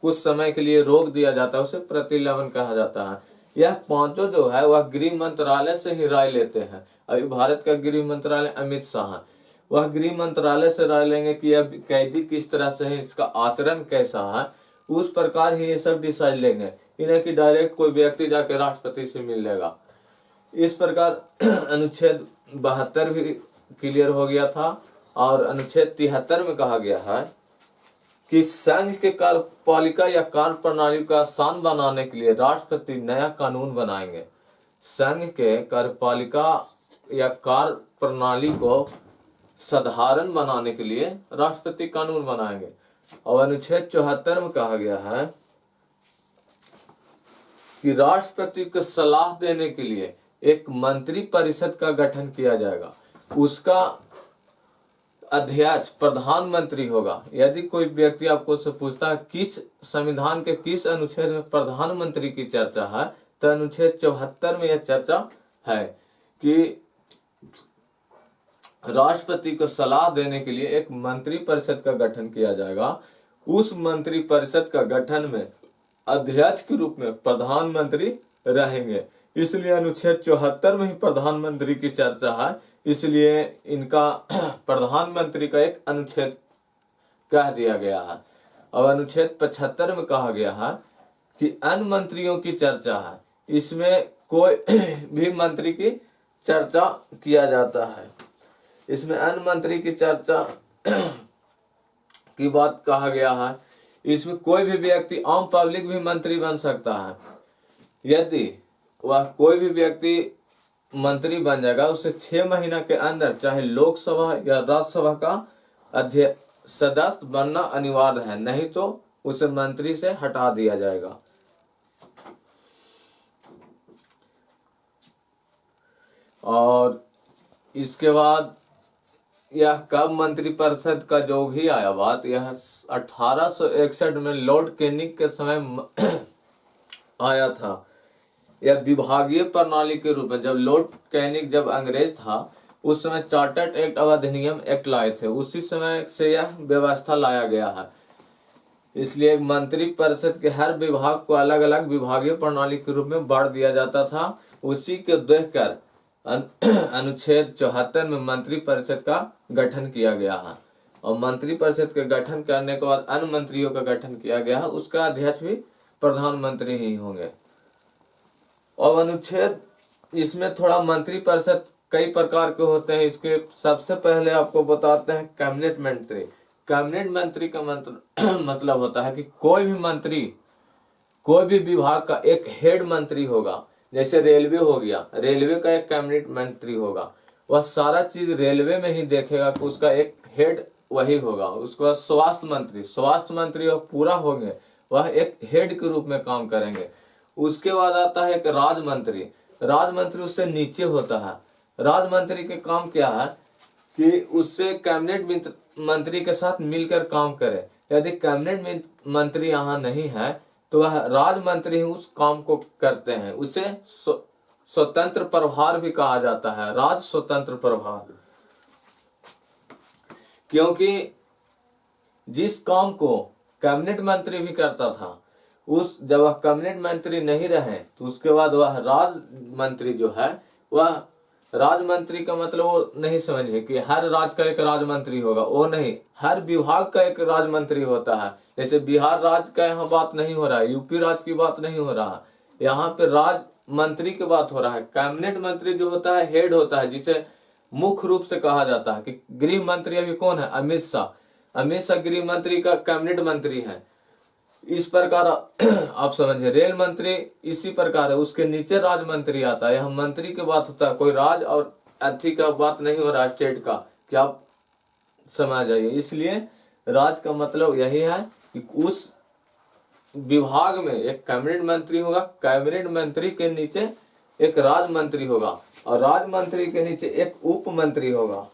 कुछ समय के लिए रोक दिया जाता है, उसे प्रतिलंबन कहा जाता है। यह पांचों जो है वह गृह मंत्रालय से ही राय लेते हैं। अभी भारत का गृह मंत्रालय अमित शाह है, वह गृह मंत्रालय से राय लेंगे कि अब कैदी किस तरह से है, इसका आचरण कैसा है, उस प्रकार ही ये सब डिसाइड लेंगे। इन्हें कि डायरेक्ट कोई व्यक्ति जाके राष्ट्रपति से मिल लेगा। इस प्रकार अनुच्छेद 72 भी क्लियर हो गया था। और अनुच्छेद 73 में कहा गया है कि संघ के कार्यपालिका या कार्य प्रणाली को आसान बनाने के लिए राष्ट्रपति नया कानून बनाएंगे। संघ के कार्यपालिका या कार्य प्रणाली को साधारण बनाने के लिए राष्ट्रपति कानून बनाएंगे। और अनुच्छेद 74 में कहा गया है कि राष्ट्रपति को सलाह देने के लिए एक मंत्री परिषद का गठन किया जाएगा। उसका अध्यक्ष प्रधानमंत्री होगा। यदि कोई व्यक्ति आपको से पूछता है किस संविधान के किस अनुच्छेद में प्रधानमंत्री की चर्चा है, तो अनुच्छेद 74 में यह चर्चा है कि राष्ट्रपति को सलाह देने के लिए एक मंत्री परिषद का गठन किया जाएगा। उस मंत्री परिषद का गठन में अध्यक्ष के रूप में प्रधानमंत्री रहेंगे। इसलिए अनुच्छेद 74 में ही प्रधानमंत्री की चर्चा है, इसलिए इनका प्रधानमंत्री का एक अनुच्छेद कह दिया गया है। और अनुच्छेद 75 में कहा गया है कि अन्य मंत्रियों की चर्चा है, इसमें कोई भी मंत्री की चर्चा किया जाता है। इसमें अन्य मंत्री की चर्चा की बात कहा गया है। इसमें कोई भी व्यक्ति आम पब्लिक भी मंत्री बन सकता है। यदि वह कोई भी व्यक्ति मंत्री बन जाएगा, उसे 6 महीना के अंदर चाहे लोकसभा या राज्यसभा का अध्यक्ष सदस्य बनना अनिवार्य है, नहीं तो उसे मंत्री से हटा दिया जाएगा। और इसके बाद यह कब मंत्रिपरिषद का जो भी आया बात, यह 1861 में लॉर्ड कैनिंग के समय आया था। यह विभागीय प्रणाली के रूप में, जब लॉर्ड कैनिंग जब अंग्रेज था उस समय चार्टर्ड एक्ट और अधिनियम एक्ट लाए थे, उसी समय से यह व्यवस्था लाया गया है। इसलिए मंत्री परिषद के हर विभाग को अलग अलग विभागीय प्रणाली के रूप में बांट दिया जाता था। उसी के देखकर अनुच्छेद 74 में मंत्री परिषद का गठन किया गया है। और मंत्री परिषद के गठन करने के बाद अन्य मंत्रियों का गठन किया गया है, उसका अध्यक्ष भी प्रधानमंत्री ही होंगे। और अनुच्छेद इसमें थोड़ा मंत्री परिषद कई प्रकार के होते हैं। इसके सबसे पहले आपको बताते हैं कैबिनेट मंत्री। कैबिनेट मंत्री का मतलब होता है कि कोई भी मंत्री कोई भी विभाग का एक हेड मंत्री होगा। जैसे रेलवे हो गया, रेलवे का एक कैबिनेट मंत्री होगा, वह सारा चीज रेलवे में ही देखेगा कि उसका एक हेड वही होगा। उसके बाद स्वास्थ्य मंत्री वह पूरा होंगे, वह एक हेड के रूप में काम करेंगे। उसके बाद आता है एक राजमंत्री उससे नीचे होता है। राजमंत्री के काम क्या है कि उससे कैबिनेट मंत्री के साथ मिलकर काम करे। यदि कैबिनेट मंत्री यहाँ नहीं है तो वह राजमंत्री ही उस काम को करते हैं। उसे स्वतंत्र प्रभार भी कहा जाता है, राज स्वतंत्र प्रभार। क्योंकि जिस काम को कैबिनेट मंत्री भी करता था, जब वह कैबिनेट मंत्री नहीं रहे तो उसके बाद वह राज्य मंत्री जो है, वह राज्य मंत्री का मतलब वो नहीं समझे कि हर राज्य का एक राज्य मंत्री होगा, वो नहीं, हर विभाग का एक राज्य मंत्री होता है। जैसे बिहार राज्य का यहाँ बात नहीं हो रहा है, यूपी राज्य की बात नहीं हो रहा है, यहाँ पे राज्य मंत्री की बात हो रहा है। कैबिनेट मंत्री जो होता है हेड होता है, जिसे मुख्य रूप से कहा जाता है कि गृह मंत्री अभी कौन है, अमित शाह गृह मंत्री का कैबिनेट मंत्री है। इस प्रकार आप समझे। रेल मंत्री इसी प्रकार है, उसके नीचे राज्य मंत्री आता है। यहाँ मंत्री की बात होता है, कोई राज्य और अर्थी का बात नहीं हो रहा स्टेट का, क्या आप समझ जाइए। इसलिए राज्य का मतलब यही है कि उस विभाग में एक कैबिनेट मंत्री होगा, कैबिनेट मंत्री के नीचे एक राज्य मंत्री होगा और राज्य मंत्री के नीचे एक उप मंत्री होगा।